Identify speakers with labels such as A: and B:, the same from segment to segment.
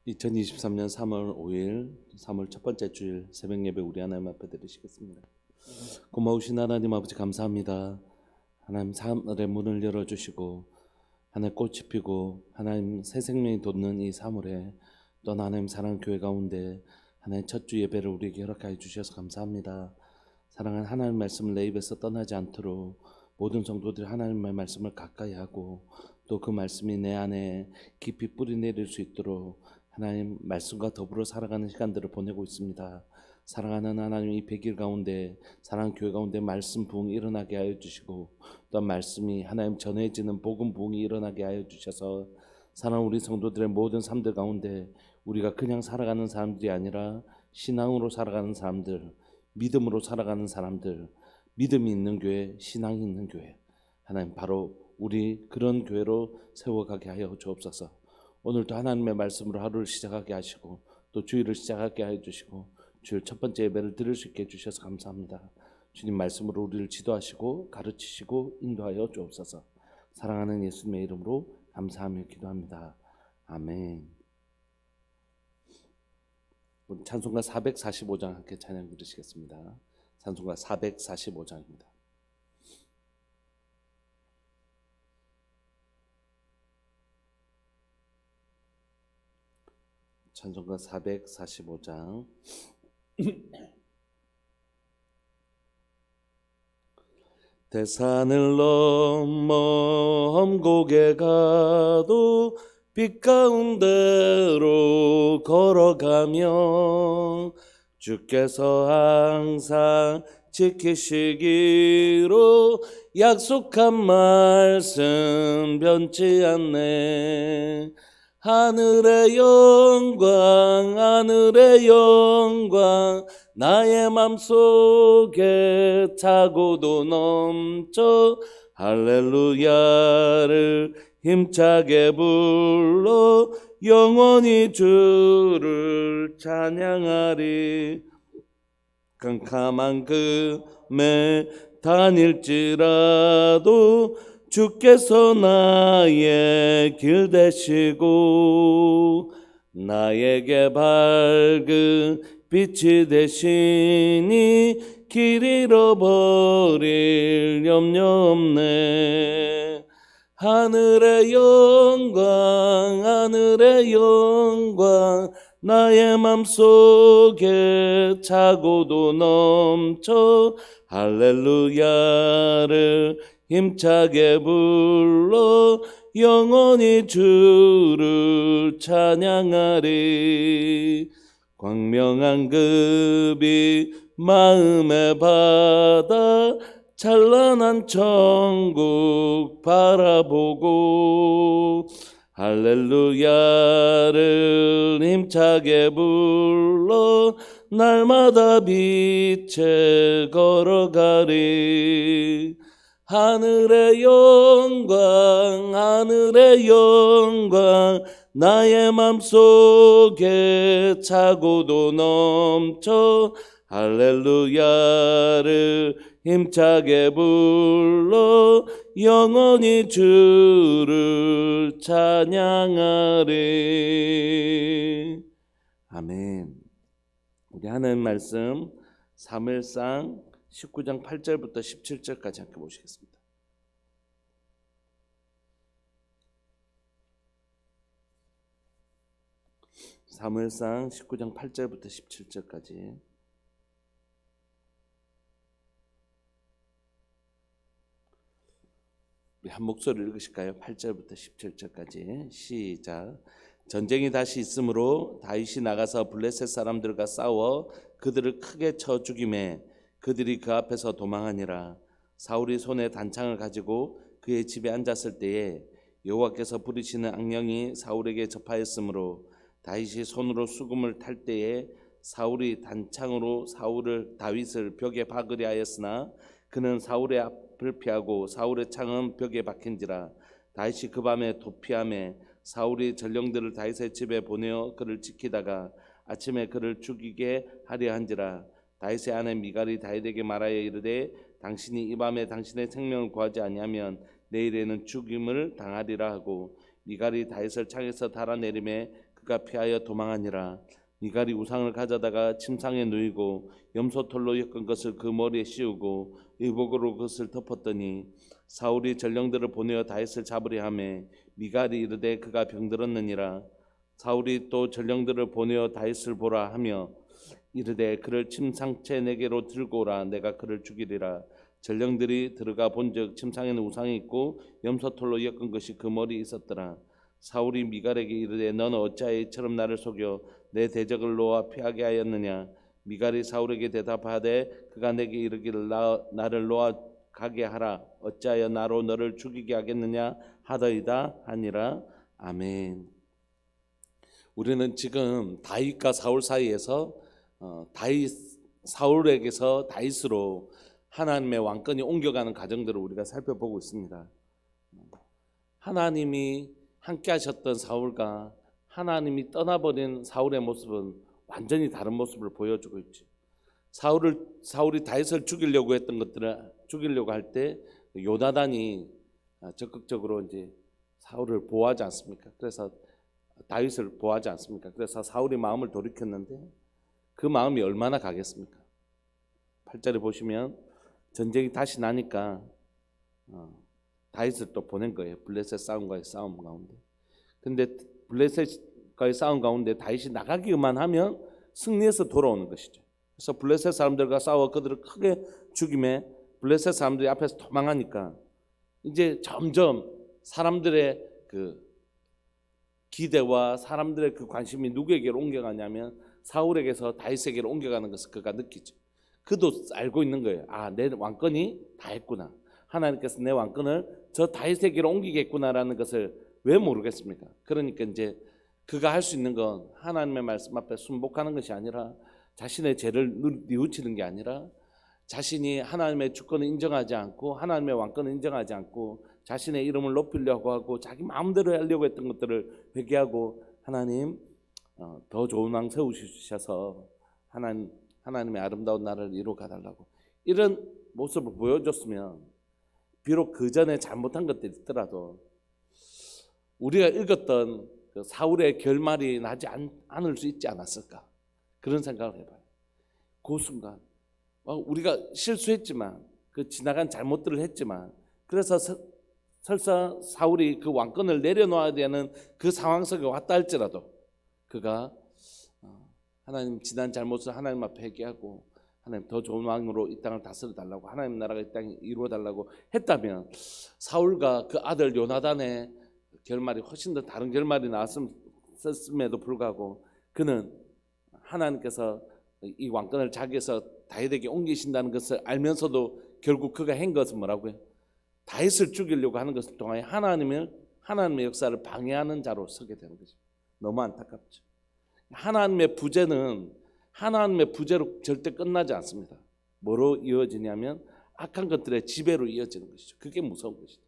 A: 2023년 3월 5일 3월 첫 번째 주일 새벽 예배 우리 하나님 앞에 드리시겠습니다. 고마우신 하나님 아버지 감사합니다. 하나님 하늘의 문을 열어주시고 하늘 꽃이 피고 하나님 새 생명이 돋는 이 3월에 또 하나님 사랑하는 교회 가운데 하나님 첫 주 예배를 우리에게 허락하여 주셔서 감사합니다. 사랑하는 하나님 말씀을 내 입에서 떠나지 않도록 모든 성도들이 하나님의 말씀을 가까이 하고 또 그 말씀이 내 안에 깊이 뿌리 내릴 수 있도록 하나님 말씀과 더불어 살아가는 시간들을 보내고 있습니다. 사랑하는 하나님 이 100일 가운데 사랑하는 교회 가운데 말씀 부흥이 일어나게 하여 주시고 또 말씀이 하나님 전해지는 복음 부흥이 일어나게 하여 주셔서 사랑하는 우리 성도들의 모든 삶들 가운데 우리가 그냥 살아가는 사람들이 아니라 신앙으로 살아가는 사람들, 믿음으로 살아가는 사람들, 믿음이 있는 교회, 신앙이 있는 교회, 하나님 바로 우리 그런 교회로 세워가게 하여 주옵소서. 오늘도 하나님의 말씀으로 하루를 시작하게 하시고 또 주일을 시작하게 해 주시고 주일 첫 번째 예배를 드릴 수 있게 해주셔서 감사합니다. 주님 말씀으로 우리를 지도하시고 가르치시고 인도하여 주옵소서. 사랑하는 예수님의 이름으로 감사하며 기도합니다. 아멘. 우리 찬송가 445장 함께 찬양 들으시겠습니다. 찬송가 445장입니다. 찬송가 445장 대산을 넘어 험곡에 가도 빛 가운데로 걸어가며 주께서 항상 지키시기로 약속한 말씀 변치 않네. 하늘의 영광 하늘의 영광 나의 맘속에 차고도 넘쳐 할렐루야를 힘차게 불러 영원히 주를 찬양하리. 캄캄한 금에 다닐지라도 주께서 나의 길 되시고 나에게 밝은 빛이 되시니 길 잃어버릴 염려 없네. 하늘의 영광 하늘의 영광 나의 맘속에 차고도 넘쳐 할렐루야를 힘차게 불러 영원히 주를 찬양하리. 광명한 그 빛 마음의 바다 찬란한 천국 바라보고 할렐루야를 힘차게 불러 날마다 빛에 걸어가리. 하늘의 영광 하늘의 영광 나의 맘속에 차고도 넘쳐 할렐루야를 힘차게 불러 영원히 주를 찬양하리. 아멘. 우리 하나님 말씀 사무엘상 19장 8절부터 17절까지 함께 보시겠습니다. 사무엘상 19장 8절부터 17절까지 우리 한 목소리를 읽으실까요? 8절부터 17절까지 시작. 전쟁이 다시 있으므로 다윗이 나가서 블레셋 사람들과 싸워 그들을 크게 쳐 죽이매 그들이 그 앞에서 도망하니라. 사울이 손에 단창을 가지고 그의 집에 앉았을 때에 여호와께서 부리시는 악령이 사울에게 접하였으므로 다윗이 손으로 수금을 탈 때에 사울이 단창으로 다윗을 벽에 박으려 하였으나 그는 사울의 앞을 피하고 사울의 창은 벽에 박힌지라. 다윗이 그 밤에 도피하며 사울이 전령들을 다윗의 집에 보내어 그를 지키다가 아침에 그를 죽이게 하려 한지라. 다윗의 아내 미갈이 다윗에게 말하여 이르되 당신이 이 밤에 당신의 생명을 구하지 아니하면 내일에는 죽임을 당하리라 하고 미갈이 다윗을 창에서 달아내리매 그가 피하여 도망하니라. 미갈이 우상을 가져다가 침상에 누이고 염소털로 엮은 것을 그 머리에 씌우고 의복으로 그것을 덮었더니 사울이 전령들을 보내어 다윗을 잡으려 하매 미갈이 이르되 그가 병들었느니라. 사울이 또 전령들을 보내어 다윗을 보라 하며 이르되 그를 침상째 내게로 들고 오라. 내가 그를 죽이리라. 전령들이 들어가 본즉 침상에는 우상이 있고 염소털로 엮은 것이 그 머리에 있었더라. 사울이 미갈에게 이르되 너는 어찌하여 이처럼 나를 속여 내 대적을 놓아 피하게 하였느냐. 미갈이 사울에게 대답하되 그가 내게 이르기를 나를 놓아 가게 하라. 어찌하여 나로 너를 죽이게 하겠느냐 하더이다 하니라. 아멘. 우리는 지금 다윗과 사울 사이에서 사울에게서 다윗으로 하나님의 왕권이 옮겨가는 과정들을 우리가 살펴보고 있습니다. 하나님이 함께 하셨던 사울과 하나님이 떠나버린 사울의 모습은 완전히 다른 모습을 보여주고 있죠. 사울이 다윗을 죽이려고 했던 것들을 죽이려고 할 때 요나단이 적극적으로 이제 사울을 보호하지 않습니까? 그래서 다윗을 보호하지 않습니까? 그래서 사울이 마음을 돌이켰는데 그 마음이 얼마나 가겠습니까? 8절에 보시면 전쟁이 다시 나니까 다윗을 또 보낸 거예요. 블레셋 싸움 가운데. 근데 블레셋과의 싸움 가운데 다윗이 나가기만 하면 승리해서 돌아오는 것이죠. 그래서 블레셋 사람들과 싸워 그들을 크게 죽임에 블레셋 사람들이 앞에서 도망하니까 이제 점점 사람들의 그 기대와 사람들의 그 관심이 누구에게로 옮겨가냐면 사울에게서 다윗에게로 옮겨가는 것을 그가 느끼죠. 그도 알고 있는 거예요. 아, 내 왕권이 다 했구나. 하나님께서 내 왕권을 저 다윗에게로 옮기겠구나라는 것을 왜 모르겠습니까? 그러니까 이제 그가 할 수 있는 건 하나님의 말씀 앞에 순복하는 것이 아니라 자신의 죄를 뉘우치는 게 아니라 자신이 하나님의 주권을 인정하지 않고 하나님의 왕권을 인정하지 않고 자신의 이름을 높이려고 하고 자기 마음대로 하려고 했던 것들을 회개하고 하나님 더 좋은 왕 세우셔서 하나님의 아름다운 나라를 이루어가달라고 이런 모습을 보여줬으면 비록 그 전에 잘못한 것들이 있더라도 우리가 읽었던 그 사울의 결말이 나지 않을 수 있지 않았을까 그런 생각을 해봐요. 그 순간 우리가 실수했지만 그 지나간 잘못들을 했지만 그래서 설사 사울이 그 왕권을 내려놓아야 되는 그 상황 속에 왔다 할지라도 그가 하나님 지난 잘못을 하나님 앞에 회개하고 하나님 더 좋은 왕으로 이 땅을 다스려 달라고 하나님 나라가 이 땅에 이루어 달라고 했다면 사울과 그 아들 요나단의 결말이 훨씬 더 다른 결말이 나왔음에도 불구하고 그는 하나님께서 이 왕권을 자기에서 다윗에게 옮기신다는 것을 알면서도 결국 그가 한 것은 뭐라고요? 다윗을 죽이려고 하는 것을 통하여 하나님의 역사를 방해하는 자로 서게 되는 거죠. 너무 안타깝죠. 하나님의 부재는 하나님의 부재로 절대 끝나지 않습니다. 뭐로 이어지냐면 악한 것들의 지배로 이어지는 것이죠. 그게 무서운 것이죠.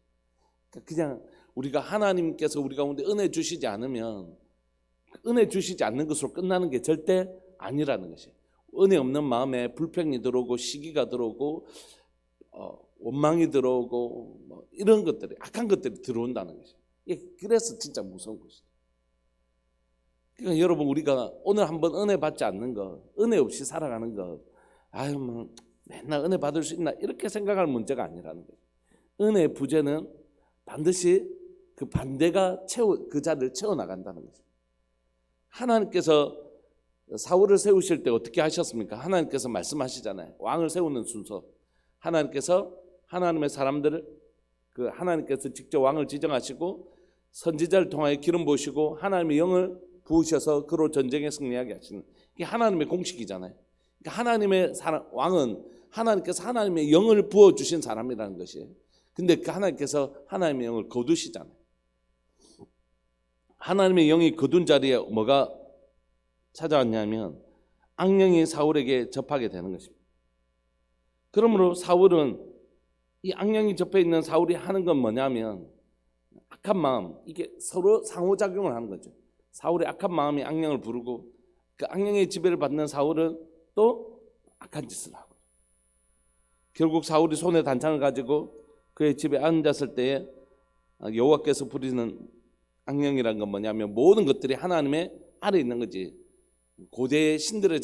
A: 그냥 우리가 하나님께서 우리 가운데 은혜 주시지 않으면 은혜 주시지 않는 것으로 끝나는 게 절대 아니라는 것이에요. 은혜 없는 마음에 불평이 들어오고 시기가 들어오고 원망이 들어오고 뭐 이런 것들이 악한 것들이 들어온다는 것이에요. 그래서 진짜 무서운 것이죠. 그러니까 여러분 우리가 오늘 한번 은혜 받지 않는 것, 은혜 없이 살아가는 것, 아유 뭐 맨날 은혜 받을 수 있나 이렇게 생각할 문제가 아니라는 거예요. 은혜의 부재는 반드시 그 반대가 그 자리를 채워나간다는 거죠. 하나님께서 사울을 세우실 때 어떻게 하셨습니까? 하나님께서 말씀하시잖아요. 왕을 세우는 순서. 하나님께서 하나님의 사람들을 하나님께서 직접 왕을 지정하시고 선지자를 통하여 기름 부으시고 하나님의 영을 부으셔서 그로 전쟁에 승리하게 하시는 이게 하나님의 공식이잖아요. 그러니까 하나님의 왕은 하나님께서 하나님의 영을 부어 주신 사람이라는 것이에요. 근데 그 하나님께서 하나님의 영을 거두시잖아요. 하나님의 영이 거둔 자리에 뭐가 찾아왔냐면 악령이 사울에게 접하게 되는 것입니다. 그러므로 사울은 이 악령이 접해 있는 사울이 하는 건 뭐냐면 악한 마음, 이게 서로 상호작용을 하는 거죠. 사울의 악한 마음이 악령을 부르고 그 악령의 지배를 받는 사울은 또 악한 짓을 하고 결국 사울이 손에 단창을 가지고 그의 집에 앉았을 때에 여호와께서 부리는 악령이란 건 뭐냐면 모든 것들이 하나님의 아래 있는 거지. 고대 신들의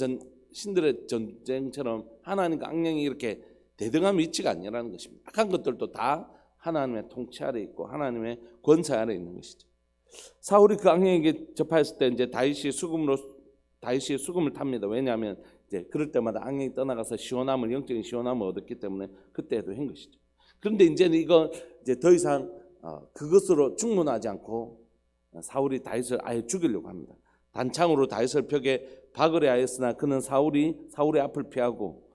A: 전쟁처럼 하나님과 악령이 이렇게 대등한 위치가 아니라는 것입니다. 악한 것들도 다 하나님의 통치 아래 있고 하나님의 권세 아래 있는 것이죠. 사울이 그 악령에게 접하였을 때 이제 다윗이 수금을 탑니다. 왜냐하면 이제 그럴 때마다 악령이 떠나가서 시원함을, 영적인 시원함을 얻었기 때문에 그때도 한 것이죠. 그런데 이제는 이거 이제 더 이상 그것으로 충분하지 않고 사울이 다윗을 아예 죽이려고 합니다. 단창으로 다윗을 벽에 박으려 하였으나 그는 사울의 앞을 피하고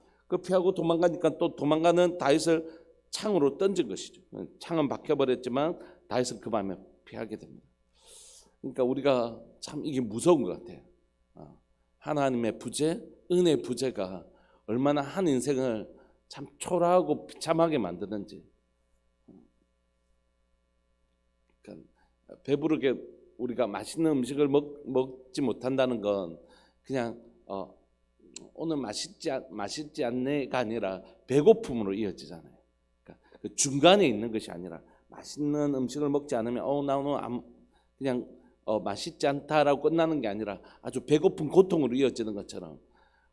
A: 도망가니까 또 도망가는 다윗을 창으로 던진 것이죠. 창은 박혀버렸지만 다윗은 그 밤에 피하게 됩니다. 그러니까 우리가 참 이게 무서운 것 같아요. 하나님의 부재, 은혜의 부재가 얼마나 한 인생을 참 초라하고 비참하게 만드는지. 그러니까 배부르게 우리가 맛있는 음식을 먹지 못한다는 건 그냥 오늘 맛있지 않네가 아니라 배고픔으로 이어지잖아요. 그러니까 그 중간에 있는 것이 아니라 맛있는 음식을 먹지 않으면 나 오늘 그냥 맛있지 않다라고 끝나는 게 아니라 아주 배고픈 고통으로 이어지는 것처럼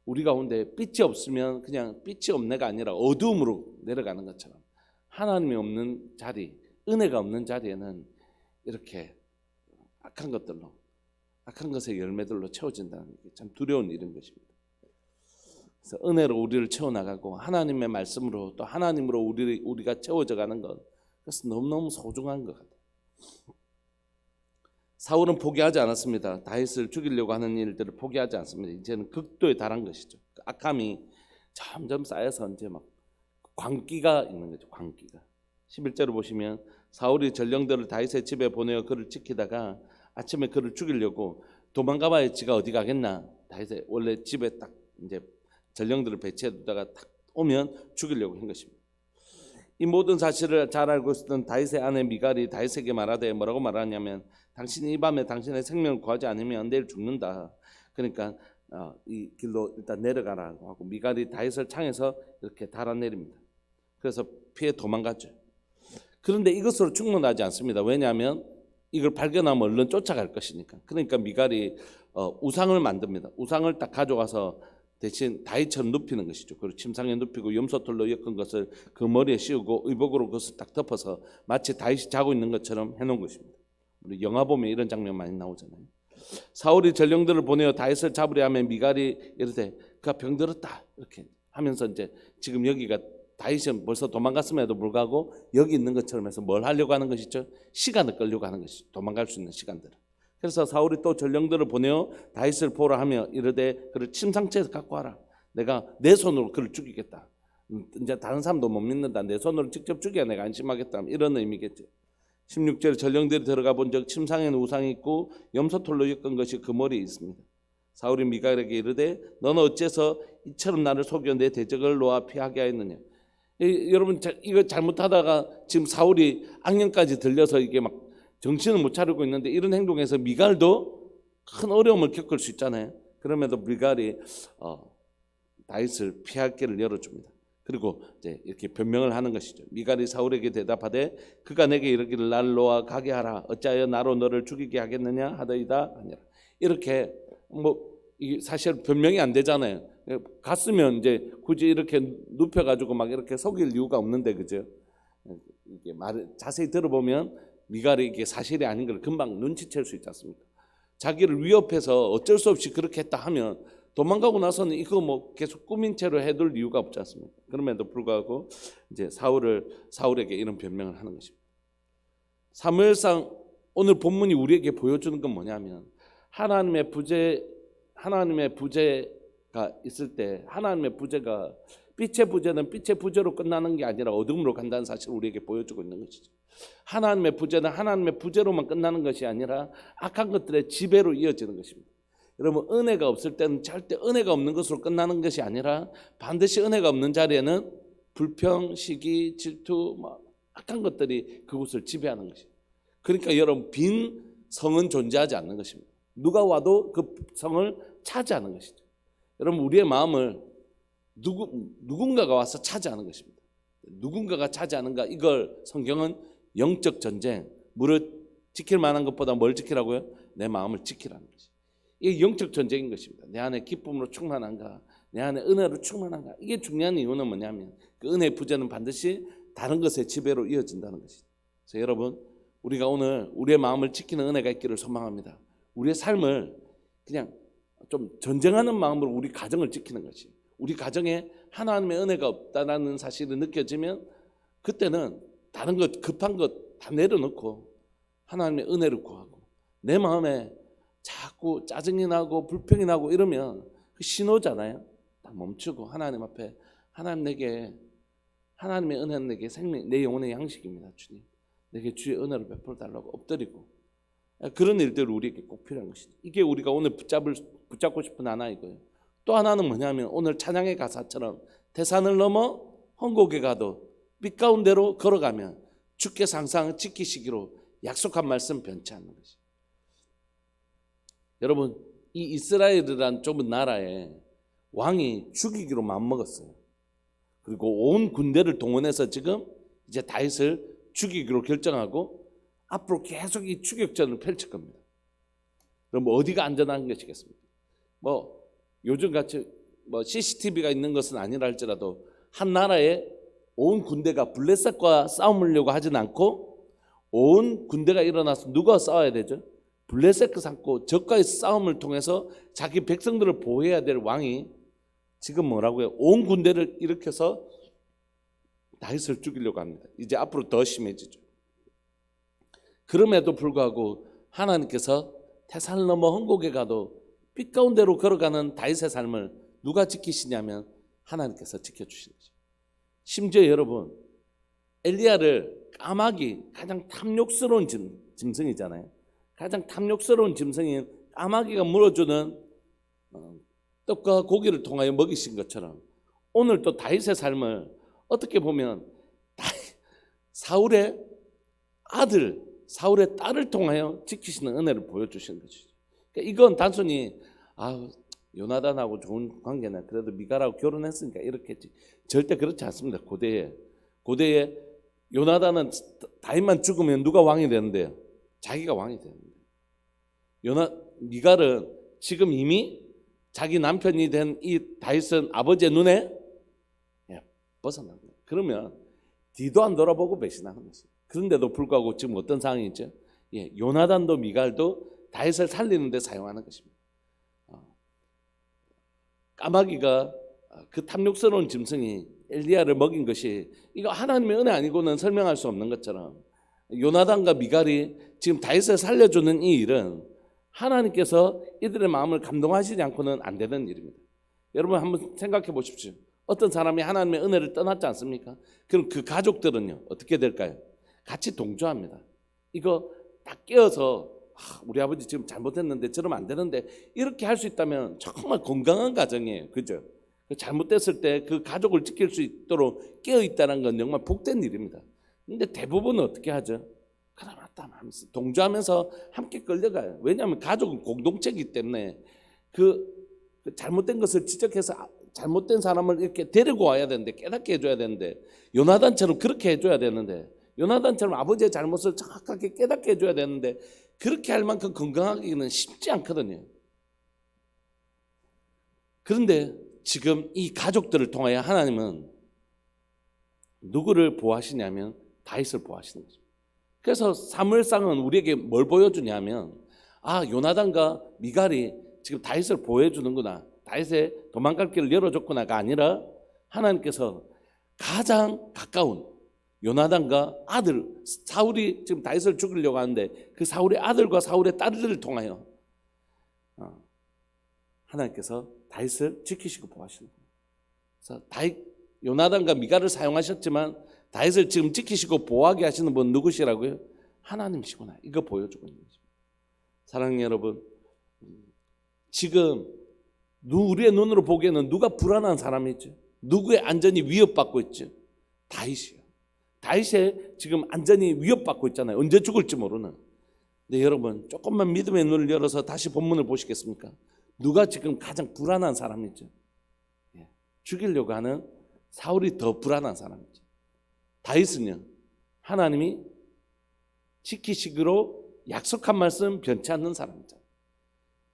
A: 우리 가운데 빛이 없으면 그냥 빛이 없네가 아니라 어두움으로 내려가는 것처럼 하나님이 없는 자리, 은혜가 없는 자리에는 이렇게 악한 것의 열매들로 채워진다는 게 참 두려운 일인 것입니다. 그래서 은혜로 우리를 채워나가고 하나님의 말씀으로 또 하나님으로 우리가 채워져가는 것, 그래서 너무너무 소중한 것 같아요. 사울은 포기하지 않았습니다. 다윗을 죽이려고 하는 일들을 포기하지 않습니다. 이제는 극도에 달한 것이죠. 악함이 점점 쌓여서 이제 막 광기가 있는 거죠. 광기가. 11절을 보시면 사울이 전령들을 다윗의 집에 보내어 그를 지키다가 아침에 그를 죽이려고 도망가봐야 지가 어디 가겠나. 다윗의 원래 집에 딱 이제 전령들을 배치해 두다가 딱 오면 죽이려고 한 것입니다. 이 모든 사실을 잘 알고 있었던 다윗의 아내 미갈이 다윗에게 말하되 뭐라고 말하냐면 당신이 이 밤에 당신의 생명을 구하지 않으면 내일 죽는다. 그러니까 이 길로 일단 내려가라고 하고 미갈이 다윗을 창에서 이렇게 달아내립니다. 그래서 피해 도망갔죠. 그런데 이것으로 충분하지 않습니다. 왜냐하면 이걸 발견하면 얼른 쫓아갈 것이니까. 그러니까 미갈이 우상을 만듭니다. 우상을 딱 가져와서 대신 다윗처럼 눕히는 것이죠. 그리고 침상에 눕히고 염소털로 엮은 것을 그 머리에 씌우고 의복으로 그것을 딱 덮어서 마치 다윗이 자고 있는 것처럼 해놓은 것입니다. 우리 영화 보면 이런 장면 많이 나오잖아요. 사울이 전령들을 보내어 다윗을 잡으려 하면 미갈이 이르되 그가 병들었다 이렇게 하면서 이제 지금 여기가 다윗은 벌써 도망갔음에도 불구하고 여기 있는 것처럼 해서 뭘 하려고 하는 것이죠? 시간을 끌려고 하는 것이죠. 도망갈 수 있는 시간들을. 그래서 사울이 또 전령들을 보내어 다윗을 보라 하며 이르되 그를 침상째에서 갖고 와라. 내가 내 손으로 그를 죽이겠다. 이제 다른 사람도 못 믿는다. 내 손으로 직접 죽여야 내가 안심하겠다. 이런 의미겠죠. 16절 전령들이 들어가 본즉 침상에는 우상이 있고 염소털로 엮은 것이 그 머리에 있습니다. 사울이 미갈에게 이르되 너는 어째서 이처럼 나를 속여 내 대적을 놓아 피하게 하였느냐. 여러분 이거 잘못하다가 지금 사울이 악령까지 들려서 이게 막 정신을 못 차리고 있는데 이런 행동에서 미갈도 큰 어려움을 겪을 수 있잖아요. 그럼에도 미갈이 다윗을 피할 길을 열어줍니다. 그리고 이제 이렇게 변명을 하는 것이죠. 미갈이 사울에게 대답하되 그가 내게 이르기를 나를 놓아 가게 하라. 어찌하여 나로 너를 죽이게 하겠느냐 하더이다 아니라. 이렇게 이게 사실 변명이 안 되잖아요. 갔으면 이제 굳이 이렇게 눕혀가지고 막 이렇게 속일 이유가 없는데 그죠? 이게 말을 자세히 들어보면 미갈이 이게 사실이 아닌 걸 금방 눈치챌 수 있지 않습니까? 자기를 위협해서 어쩔 수 없이 그렇게 했다 하면 도망가고 나서는 이거 계속 꾸민 채로 해둘 이유가 없지 않습니까? 그럼에도 불구하고 이제 사울에게 이런 변명을 하는 것입니다. 사무엘상 오늘 본문이 우리에게 보여주는 건 뭐냐면 하나님의 부재가 있을 때 하나님의 부재가 빛의 부재는 빛의 부재로 끝나는 게 아니라 어둠으로 간다는 사실을 우리에게 보여주고 있는 것이죠. 하나님의 부재는 하나님의 부재로만 끝나는 것이 아니라 악한 것들의 지배로 이어지는 것입니다. 여러분 은혜가 없을 때는 절대 은혜가 없는 것으로 끝나는 것이 아니라 반드시 은혜가 없는 자리에는 불평, 시기, 질투, 악한 것들이 그곳을 지배하는 것입니다. 그러니까 여러분 빈 성은 존재하지 않는 것입니다. 누가 와도 그 성을 차지하는 것이죠. 여러분 우리의 마음을 누군가가 와서 차지하는 것입니다. 누군가가 차지하는가 이걸 성경은 영적 전쟁, 무릇 지킬 만한 것보다 뭘 지키라고요? 내 마음을 지키라는 것이. 이게 영적 전쟁인 것입니다. 내 안에 기쁨으로 충만한가, 내 안에 은혜로 충만한가. 이게 중요한 이유는 뭐냐면 그 은혜의 부재는 반드시 다른 것의 지배로 이어진다는 것이죠. 그래서 여러분, 우리가 오늘 우리의 마음을 지키는 은혜가 있기를 소망합니다. 우리의 삶을 그냥 좀 전쟁하는 마음으로 우리 가정을 지키는 것이, 우리 가정에 하나님의 은혜가 없다는 사실이 느껴지면 그때는 다른 것, 급한 것 다 내려놓고 하나님의 은혜를 구하고, 내 마음에 자꾸 짜증이 나고 불평이 나고 이러면 그 신호잖아요. 딱 멈추고 하나님 앞에, 하나님 내게, 하나님의 은혜는 내게 생명, 내 영혼의 양식입니다. 주님, 내게 주의 은혜를 베풀어 달라고 엎드리고, 그런 일들이 우리에게 꼭 필요한 것이죠. 이게 우리가 오늘 붙잡고 싶은 하나이고요. 또 하나는 뭐냐면 오늘 찬양의 가사처럼 대산을 넘어 헝곡에 가도 빛 가운데로 걸어가면 주께서 항상 지키시기로 약속한 말씀 변치 않는 것이죠. 여러분, 이 이스라엘이란 좁은 나라에 왕이 죽이기로 마음먹었어요. 그리고 온 군대를 동원해서 지금 이제 다윗을 죽이기로 결정하고 앞으로 계속 이 추격전을 펼칠 겁니다. 그럼 어디가 안전한 것이겠습니까? 요즘 같이 CCTV가 있는 것은 아니라 할지라도 한 나라에 온 군대가 블레셋과 싸우려고 하진 않고, 온 군대가 일어나서 누가 싸워야 되죠? 블레셋과 싸우고 적과의 싸움을 통해서 자기 백성들을 보호해야 될 왕이 지금 뭐라고요? 온 군대를 일으켜서 다윗을 죽이려고 합니다. 이제 앞으로 더 심해지죠. 그럼에도 불구하고 하나님께서 태산을 넘어 헝곡에 가도 빛 가운데로 걸어가는 다윗의 삶을 누가 지키시냐면 하나님께서 지켜주시는 거죠. 심지어 여러분, 엘리야를 까마귀, 가장 탐욕스러운 짐승이잖아요. 가장 탐욕스러운 짐승인 까마귀가 물어주는 떡과 고기를 통하여 먹이신 것처럼 오늘 또 다윗의 삶을 어떻게 보면 사울의 아들, 사울의 딸을 통하여 지키시는 은혜를 보여주시는 것이죠. 그러니까 이건 단순히 요나단하고 좋은 관계나 그래도 미갈하고 결혼했으니까 이렇게 했지, 절대 그렇지 않습니다. 고대에 요나단은 다윗만 죽으면 누가 왕이 되는데요? 자기가 왕이 되는데, 미갈은 지금 이미 자기 남편이 된 이 다윗은 아버지의 눈에 벗어난 거예요. 그러면 뒤도 안 돌아보고 배신하는 것이에요. 그런데도 불구하고 지금 어떤 상황이죠? 요나단도 미갈도 다윗을 살리는 데 사용하는 것입니다. 까마귀가 그 탐욕스러운 짐승이 엘리야를 먹인 것이 이거 하나님의 은혜 아니고는 설명할 수 없는 것처럼, 요나단과 미갈이 지금 다윗을 살려주는 이 일은 하나님께서 이들의 마음을 감동하시지 않고는 안 되는 일입니다. 여러분 한번 생각해 보십시오. 어떤 사람이 하나님의 은혜를 떠났지 않습니까? 그럼 그 가족들은요 어떻게 될까요? 같이 동조합니다. 이거 딱 깨어서 우리 아버지 지금 잘못했는데 저러면 안 되는데 이렇게 할 수 있다면 정말 건강한 가정이에요. 그죠? 잘못됐을 때 그 가족을 지킬 수 있도록 깨어있다는 건 정말 복된 일입니다. 근데 대부분은 어떻게 하죠? 그래 맞다 하면서 동조하면서 함께 끌려가요. 왜냐하면 가족은 공동체이기 때문에 그 잘못된 것을 지적해서 잘못된 사람을 이렇게 데리고 와야 되는데, 깨닫게 해줘야 되는데, 요나단처럼 그렇게 해줘야 되는데, 요나단처럼 아버지의 잘못을 정확하게 깨닫게 해줘야 되는데 그렇게 할 만큼 건강하기는 쉽지 않거든요. 그런데 지금 이 가족들을 통하여 하나님은 누구를 보호하시냐면 다윗을 보호하시는 거죠. 그래서 사무엘상은 우리에게 뭘 보여주냐면 요나단과 미갈이 지금 다윗을 보호해 주는구나, 다윗의 도망갈 길을 열어줬구나가 아니라 하나님께서 가장 가까운 요나단과 아들, 사울이 지금 다윗을 죽이려고 하는데 그 사울의 아들과 사울의 딸들을 통하여 하나님께서 다윗을 지키시고 보호하시는 거예요. 그래서 요나단과 미갈을 사용하셨지만 다윗을 지금 지키시고 보호하게 하시는 분 누구시라고요? 하나님이시구나. 이거 보여주고 있는 거죠. 사랑하는 여러분, 지금 우리의 눈으로 보기에는 누가 불안한 사람이 있죠? 누구의 안전이 위협받고 있죠? 다윗이요. 다윗의 지금 안전이 위협받고 있잖아요. 언제 죽을지 모르는. 근데 여러분 조금만 믿음의 눈을 열어서 다시 본문을 보시겠습니까? 누가 지금 가장 불안한 사람이죠? 죽이려고 하는 사울이 더 불안한 사람이죠. 다윗은요,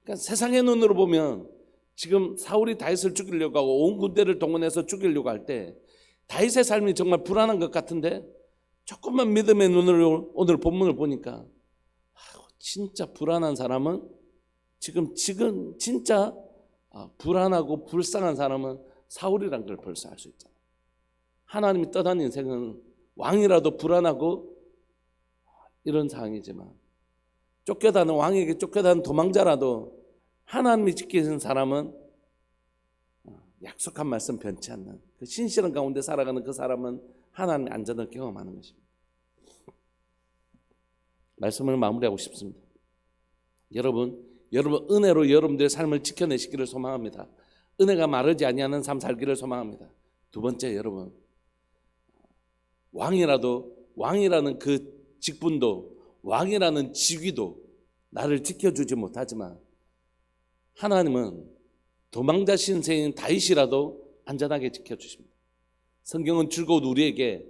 A: 그러니까 세상의 눈으로 보면 지금 사울이 다윗을 죽이려고 하고 온 군대를 동원해서 죽이려고 할 때 다윗의 삶이 정말 불안한 것 같은데, 조금만 믿음의 눈으로 오늘 본문을 보니까 진짜 불안한 사람은 지금 진짜 불안하고 불쌍한 사람은 사울이란 걸 벌써 알 수 있잖아요. 하나님이 떠난 인생은 왕이라도 불안하고 이런 상황이지만, 쫓겨다는 왕에게 쫓겨다는 도망자라도 하나님이 지키신 사람은 약속한 말씀 변치 않는 그 신실한 가운데 살아가는 그 사람은 하나님의 안전을 경험하는 것입니다. 말씀을 마무리하고 싶습니다. 여러분 은혜로 여러분들의 삶을 지켜내시기를 소망합니다. 은혜가 마르지 아니하는 삶 살기를 소망합니다. 두 번째, 여러분 왕이라는 그 직분도, 왕이라는 직위도 나를 지켜주지 못하지만 하나님은 도망자 신세인 다윗이라도 안전하게 지켜주십니다. 성경은 줄곧 우리에게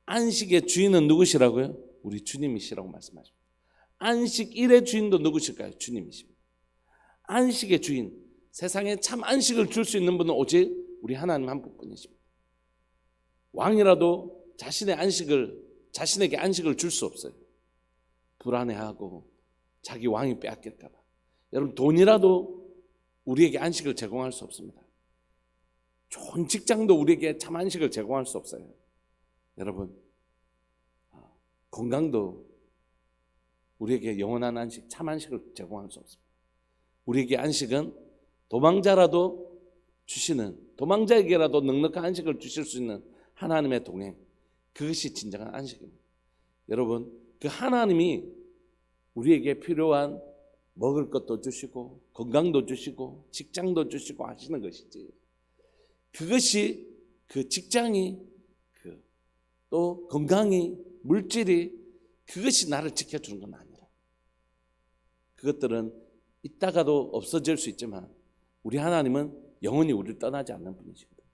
A: 안식의 주인은 누구시라고요? 우리 주님이시라고 말씀하십니다. 안식 일의 주인도 누구실까요? 주님이십니다. 안식의 주인, 세상에 참 안식을 줄 수 있는 분은 오직 우리 하나님 한 분뿐이십니다. 왕이라도 자신에게 안식을 줄 수 없어요. 불안해하고 자기 왕이 빼앗길까 봐. 여러분, 돈이라도 우리에게 안식을 제공할 수 없습니다. 좋은 직장도 우리에게 참 안식을 제공할 수 없어요. 여러분, 건강도 우리에게 영원한 안식, 참 안식을 제공할 수 없습니다. 우리에게 안식은 도망자라도 주시는, 도망자에게라도 넉넉한 안식을 주실 수 있는 하나님의 동행, 그것이 진정한 안식입니다. 여러분, 그 하나님이 우리에게 필요한 먹을 것도 주시고 건강도 주시고 직장도 주시고 하시는 것이지, 그것이 그 직장이 또 건강이 물질이 그것이 나를 지켜주는 건 아니라, 그것들은 있다가도 없어질 수 있지만 우리 하나님은 영원히 우리를 떠나지 않는 분이시거든요.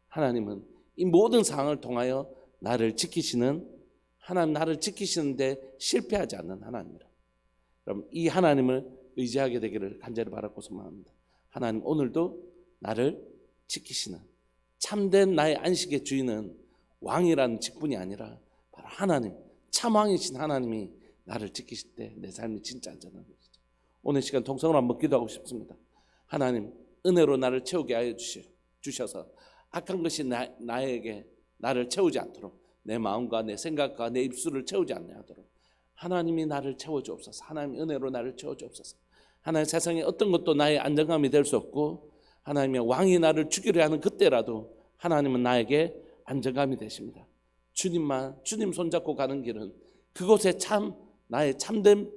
A: 하나님은 이 모든 상황을 통하여 나를 지키시는 하나님, 나를 지키시는데 실패하지 않는 하나님이라. 여러분, 이 하나님을 의지하게 되기를 간절히 바라고 소망합니다. 하나님, 오늘도 나를 지키시는 참된 나의 안식의 주인은 왕이라는 직분이 아니라 바로 하나님, 참왕이신 하나님이 나를 지키실 때 내 삶이 진짜 안전한 것이죠. 오늘 시간 통성으로 한번 기도하고 싶습니다. 하나님, 은혜로 나를 채우게 하여 주셔서 악한 것이 나에게 나를 채우지 않도록, 내 마음과 내 생각과 내 입술을 채우지 않게 하도록 하나님이 나를 채워주옵소서. 하나님, 은혜로 나를 채워주옵소서. 하나님, 세상에 어떤 것도 나의 안정감이 될 수 없고 하나님의 왕이 나를 죽이려 하는 그때라도 하나님은 나에게 안정감이 되십니다. 주님 손잡고 가는 길은 그곳에 나의 참된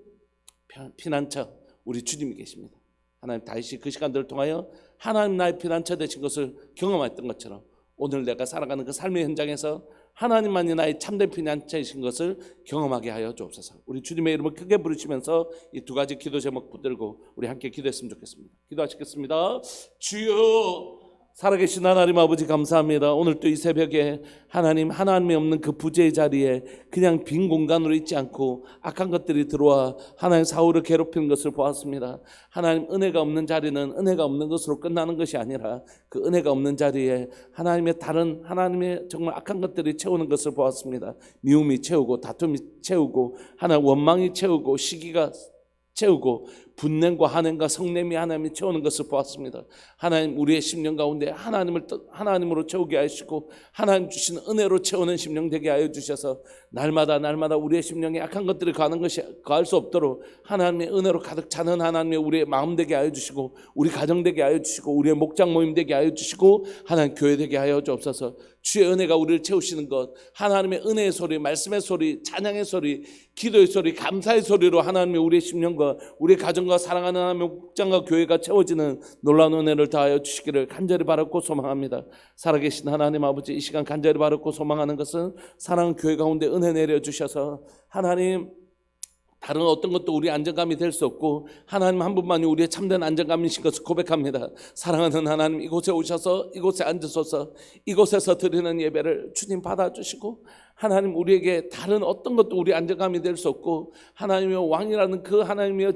A: 피난처 우리 주님이 계십니다. 하나님, 다윗이 그 시간들을 통하여 하나님 나의 피난처 되신 것을 경험했던 것처럼 오늘 내가 살아가는 그 삶의 현장에서 하나님만이 나의 참된 피난처이신 것을 경험하게 하여 주옵소서. 우리 주님의 이름을 크게 부르시면서 이 두 가지 기도 제목 붙들고 우리 함께 기도했으면 좋겠습니다. 기도하시겠습니다. 주여, 살아계신 하나님 아버지, 감사합니다. 오늘 또 이 새벽에 하나님이 없는 그 부재의 자리에 그냥 빈 공간으로 있지 않고 악한 것들이 들어와 하나님 사울을 괴롭히는 것을 보았습니다. 하나님, 은혜가 없는 자리는 은혜가 없는 것으로 끝나는 것이 아니라 그 은혜가 없는 자리에 하나님의 정말 악한 것들이 채우는 것을 보았습니다. 미움이 채우고 다툼이 채우고 하나님 원망이 채우고 시기가 채우고 분냄과 한냄과 성냄이 하나님이 채우는 것을 보았습니다. 하나님, 우리의 심령 가운데 하나님으로 채우게 하시고 하나님 주시는 은혜로 채우는 심령 되게 하여 주셔서 날마다 우리의 심령에 악한 것들이 가할 수 없도록 하나님의 은혜로 가득 차는 하나님의 우리의 마음 되게 하여 주시고 우리 가정 되게 하여 주시고 우리의 목장 모임 되게 하여 주시고 하나님 교회 되게 하여 주옵소서. 주의 은혜가 우리를 채우시는 것, 하나님의 은혜의 소리, 말씀의 소리, 찬양의 소리, 기도의 소리, 감사의 소리로 하나님의 우리의 심령과 우리의 가정과 사랑하는 하나님의 목장과 교회가 채워지는 놀라운 은혜를 다하여 주시기를 간절히 바랐고 소망합니다. 살아계신 하나님 아버지, 이 시간 간절히 바랐고 소망하는 것은 사랑하는 교회 가운데 은혜 내려주셔서 하나님, 다른 어떤 것도 우리의 안정감이 될 수 없고 하나님 한 분만이 우리의 참된 안정감이신 것을 고백합니다. 사랑하는 하나님, 이곳에 오셔서 이곳에 앉으소서. 이곳에서 드리는 예배를 주님 받아주시고 하나님, 우리에게 다른 어떤 것도 우리 안정감이 될 수 없고 하나님의 왕이라는 그 하나님의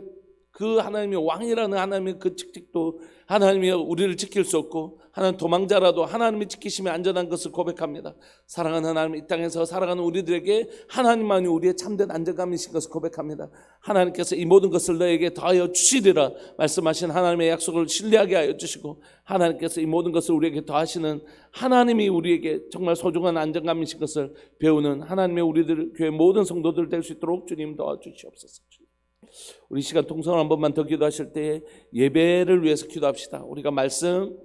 A: 그 하나님의 왕이라는 하나님의 그 직책도 하나님이 우리를 지킬 수 없고 하나님 도망자라도 하나님이 지키시면 안전한 것을 고백합니다. 사랑하는 하나님, 이 땅에서 살아가는 우리들에게 하나님만이 우리의 참된 안정감이신 것을 고백합니다. 하나님께서 이 모든 것을 너에게 더하여 주시리라 말씀하신 하나님의 약속을 신뢰하게 하여 주시고, 하나님께서 이 모든 것을 우리에게 더하시는 하나님이 우리에게 정말 소중한 안정감이신 것을 배우는 하나님의 우리들 교회 모든 성도들 될 수 있도록 주님 도와주시옵소서. 우리 시간 통성을 한 번만 더 기도하실 때 예배를 위해서 기도합시다. 우리가 말씀을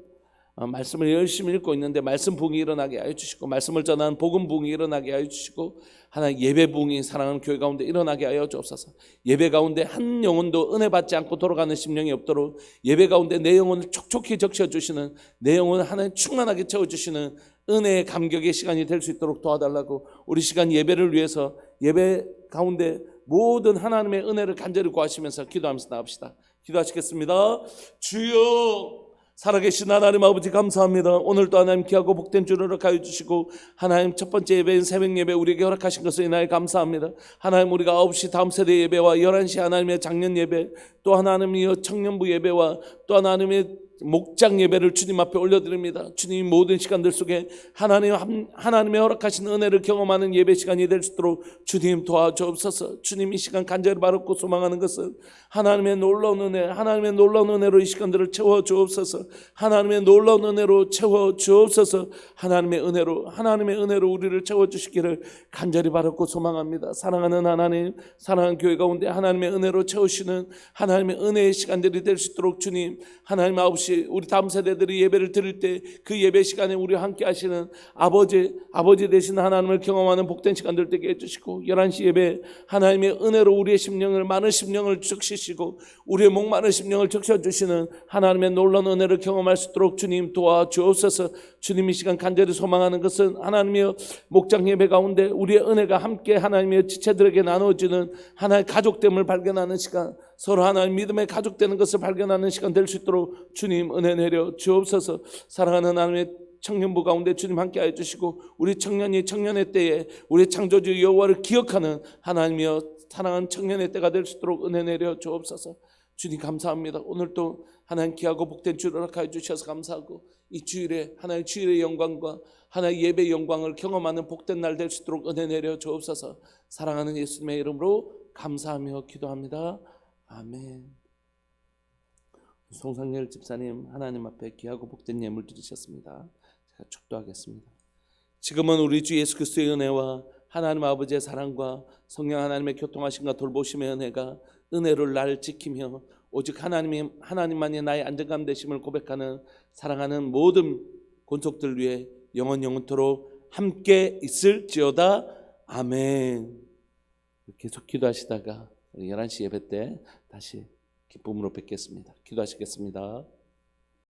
A: 열심히 읽고 있는데 말씀 부흥이 일어나게 하여 주시고, 말씀을 전하는 복음 부흥이 일어나게 하여 주시고, 하나님 예배 부흥이 사랑하는 교회 가운데 일어나게 하여 주옵소서. 예배 가운데 한 영혼도 은혜 받지 않고 돌아가는 심령이 없도록 예배 가운데 내 영혼을 촉촉히 적셔주시는, 내 영혼을 하나님 충만하게 채워주시는 은혜의 감격의 시간이 될 수 있도록 도와달라고, 우리 시간 예배를 위해서 예배 가운데 모든 하나님의 은혜를 간절히 구하시면서 기도하면서 나갑시다. 기도하시겠습니다. 주여, 살아계신 하나님 아버지 감사합니다. 오늘도 하나님 귀하고 복된 주를 허락하여 주시고, 하나님 첫 번째 예배인 새벽 예배 우리에게 허락하신 것을 인하여 감사합니다. 하나님, 우리가 9시 다음 세대 예배와 11시 하나님의 작년 예배, 또 하나님의 청년부 예배와 또 하나님의 목장 예배를 주님 앞에 올려드립니다. 주님, 모든 시간들 속에 하나님의 허락하신 은혜를 경험하는 예배 시간이 될 수 있도록 주님 도와주옵소서. 주님, 이 시간 간절히 바라고 소망하는 것은 하나님의 놀라운 은혜, 하나님의 놀라운 은혜로 이 시간들을 채워주옵소서. 하나님의 놀라운 은혜로 채워주옵소서. 하나님의 은혜로 우리를 채워주시기를 간절히 바라고 소망합니다. 사랑하는 하나님, 사랑하는 교회 가운데 하나님의 은혜로 채우시는 하나님의 은혜의 시간들이 될 수 있도록 주님, 하나님 아버지, 우리 다음 세대들이 예배를 드릴 때 그 예배 시간에 우리와 함께 하시는 아버지 되신 하나님을 경험하는 복된 시간들 되게 해주시고, 11시 예배 하나님의 은혜로 우리의 심령을, 많은 심령을 적시시고 우리의 목마른 심령을 적셔주시는 하나님의 놀라운 은혜를 경험할 수 있도록 주님 도와주옵소서. 주님, 이 시간 간절히 소망하는 것은 하나님의 목장 예배 가운데 우리의 은혜가 함께 하나님의 지체들에게 나누어지는 하나의 가족됨을 발견하는 시간, 서로 하나님 믿음의 가족 되는 것을 발견하는 시간 될 수 있도록 주님 은혜 내려 주옵소서. 사랑하는 하나님의 청년부 가운데 주님 함께 하여 주시고, 우리 청년이 청년의 때에 우리 창조주 여호와를 기억하는 하나님이여 사랑하는 청년의 때가 될 수 있도록 은혜 내려 주옵소서. 주님 감사합니다. 오늘도 하나님 귀하고 복된 주를 허락하여 주셔서 감사하고, 이 주일에 하나님 주일의 영광과 하나님 예배의 영광을 경험하는 복된 날 될 수 있도록 은혜 내려 주옵소서. 사랑하는 예수님의 이름으로 감사하며 기도합니다. 아멘. 송상열 집사님, 하나님 앞에 귀하고 복된 예물 드리셨습니다. 제가 축도하겠습니다. 지금은 우리 주 예수 그리스도의 은혜와 하나님 아버지의 사랑과 성령 하나님의 교통하심과 돌보심의 은혜를 날 지키며 오직 하나님만이 나의 안정감 되심을 고백하는 사랑하는 모든 권속들 위해 영원토록 함께 있을지어다. 아멘. 계속 기도하시다가 11시 예배 때 다시 기쁨으로 뵙겠습니다. 기도하시겠습니다.